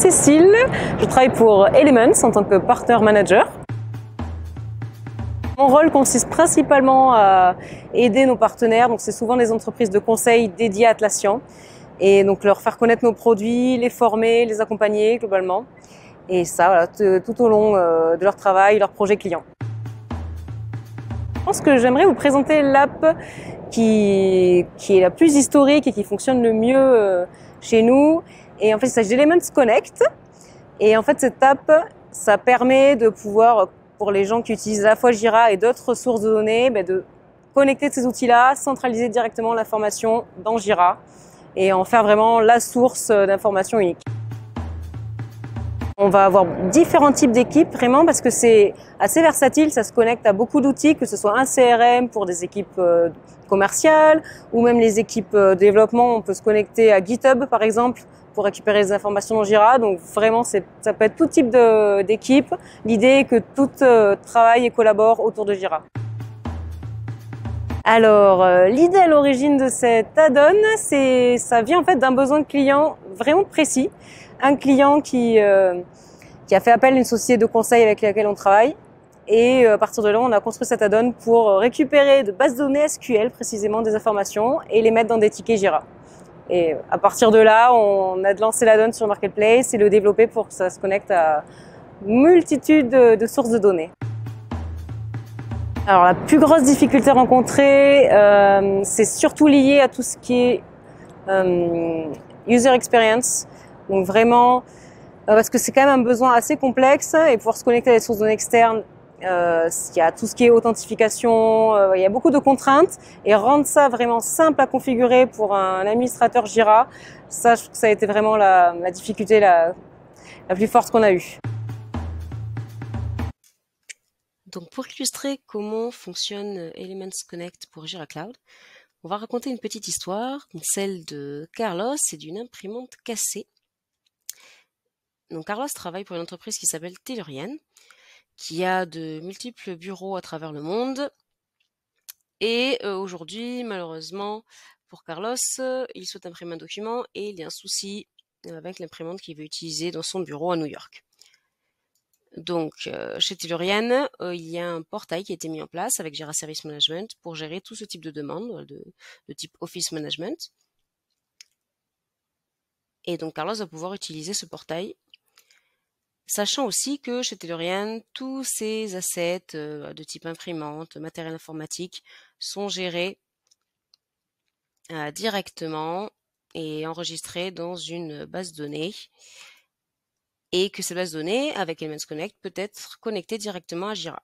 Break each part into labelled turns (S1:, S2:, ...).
S1: Cécile, je travaille pour Elements en tant que Partner Manager. Mon rôle consiste principalement à aider nos partenaires, donc c'est souvent des entreprises de conseil dédiées à Atlassian, et donc leur faire connaître nos produits, les former, les accompagner globalement, et ça voilà, tout au long de leur travail, leur projet client. Je pense que j'aimerais vous présenter l'app qui est la plus historique et qui fonctionne le mieux chez nous. Et en fait, il s'agit d'Elements Connect. Et en fait, cette app, ça permet de pouvoir, pour les gens qui utilisent à la fois Jira et d'autres sources de données, de connecter ces outils-là, centraliser directement l'information dans Jira et en faire vraiment la source d'information unique. On va avoir différents types d'équipes vraiment parce que c'est assez versatile, ça se connecte à beaucoup d'outils, que ce soit un CRM pour des équipes commerciales ou même les équipes développement. On peut se connecter à GitHub par exemple pour récupérer des informations dans Jira. Donc vraiment, ça peut être tout type d'équipe. L'idée est que tout travaille et collabore autour de Jira. Alors, l'idée à l'origine de cet add-on, ça vient en fait d'un besoin de client vraiment précis. Un client qui a fait appel à une société de conseil avec laquelle on travaille. Et à partir de là, on a construit cet add-on pour récupérer de bases de données SQL précisément des informations et les mettre dans des tickets Jira. Et à partir de là, on a lancé l'add-on sur Marketplace et le développé pour que ça se connecte à une multitude de sources de données. Alors la plus grosse difficulté rencontrée, c'est surtout lié à tout ce qui est user experience. Donc vraiment, parce que c'est quand même un besoin assez complexe et pouvoir se connecter à des sources de données externes, il y a tout ce qui est authentification, il y a beaucoup de contraintes et rendre ça vraiment simple à configurer pour un administrateur Jira, ça, je trouve que ça a été vraiment la difficulté la plus forte qu'on a eue.
S2: Donc pour illustrer comment fonctionne Elements Connect pour Jira Cloud, on va raconter une petite histoire, celle de Carlos et d'une imprimante cassée. Donc Carlos travaille pour une entreprise qui s'appelle Tellurian, qui a de multiples bureaux à travers le monde. Et aujourd'hui, malheureusement, pour Carlos, il souhaite imprimer un document et il y a un souci avec l'imprimante qu'il veut utiliser dans son bureau à New York. Donc, chez Tellurian, il y a un portail qui a été mis en place avec Jira Service Management pour gérer tout ce type de demandes de type Office Management. Et donc, Carlos va pouvoir utiliser ce portail, sachant aussi que chez Tellurian, tous ces assets de type imprimante, matériel informatique sont gérés directement et enregistrés dans une base de données. Et que cette base de données, avec Elements Connect, peut être connectée directement à Jira.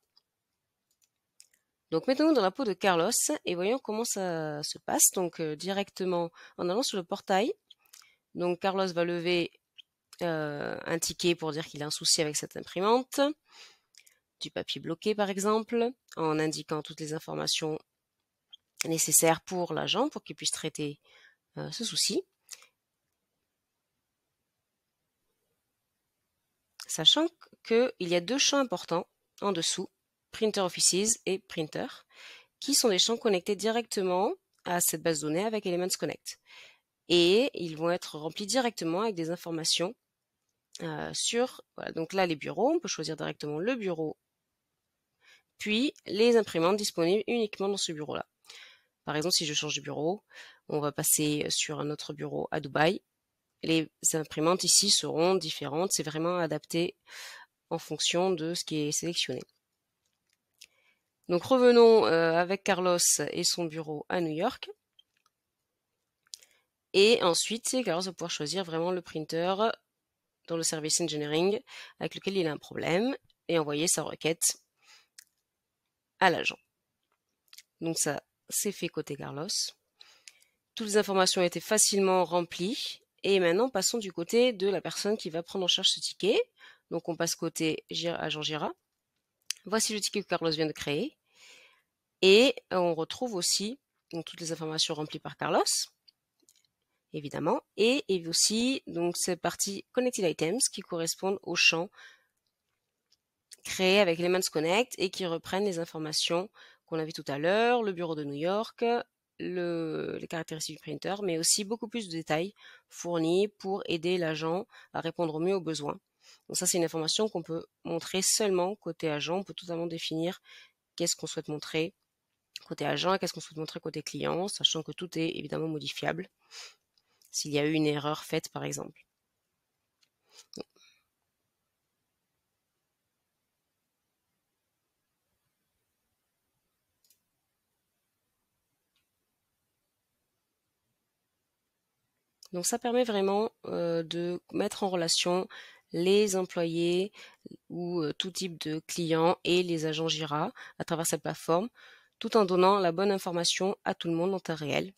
S2: Donc mettons-nous dans la peau de Carlos et voyons comment ça se passe. Donc directement en allant sur le portail, donc Carlos va lever un ticket pour dire qu'il a un souci avec cette imprimante, du papier bloqué par exemple, en indiquant toutes les informations nécessaires pour l'agent pour qu'il puisse traiter ce souci. Sachant qu'il y a deux champs importants en dessous, Printer Offices et Printer, qui sont des champs connectés directement à cette base de données avec Elements Connect. Et ils vont être remplis directement avec des informations sur, voilà, donc là les bureaux, on peut choisir directement le bureau, puis les imprimantes disponibles uniquement dans ce bureau-là. Par exemple, si je change de bureau, on va passer sur un autre bureau à Dubaï. Les imprimantes ici seront différentes, c'est vraiment adapté en fonction de ce qui est sélectionné. Donc revenons avec Carlos et son bureau à New York. Et ensuite, Carlos va pouvoir choisir vraiment le printer dans le service engineering avec lequel il a un problème et envoyer sa requête à l'agent. Donc ça, c'est fait côté Carlos. Toutes les informations ont été facilement remplies. Et maintenant, passons du côté de la personne qui va prendre en charge ce ticket. Donc on passe côté agent Jira. Voici le ticket que Carlos vient de créer. Et on retrouve aussi donc, toutes les informations remplies par Carlos, évidemment, et aussi donc cette partie Connected Items qui correspondent aux champs créés avec Elements Connect et qui reprennent les informations qu'on a vues tout à l'heure, le bureau de New York, les caractéristiques du printer, mais aussi beaucoup plus de détails fournis pour aider l'agent à répondre au mieux aux besoins. Donc ça, c'est une information qu'on peut montrer seulement côté agent. On peut totalement définir qu'est-ce qu'on souhaite montrer côté agent et qu'est-ce qu'on souhaite montrer côté client, sachant que tout est évidemment modifiable s'il y a eu une erreur faite, par exemple. Donc ça permet vraiment de mettre en relation les employés ou tout type de clients et les agents Jira à travers cette plateforme, tout en donnant la bonne information à tout le monde en temps réel.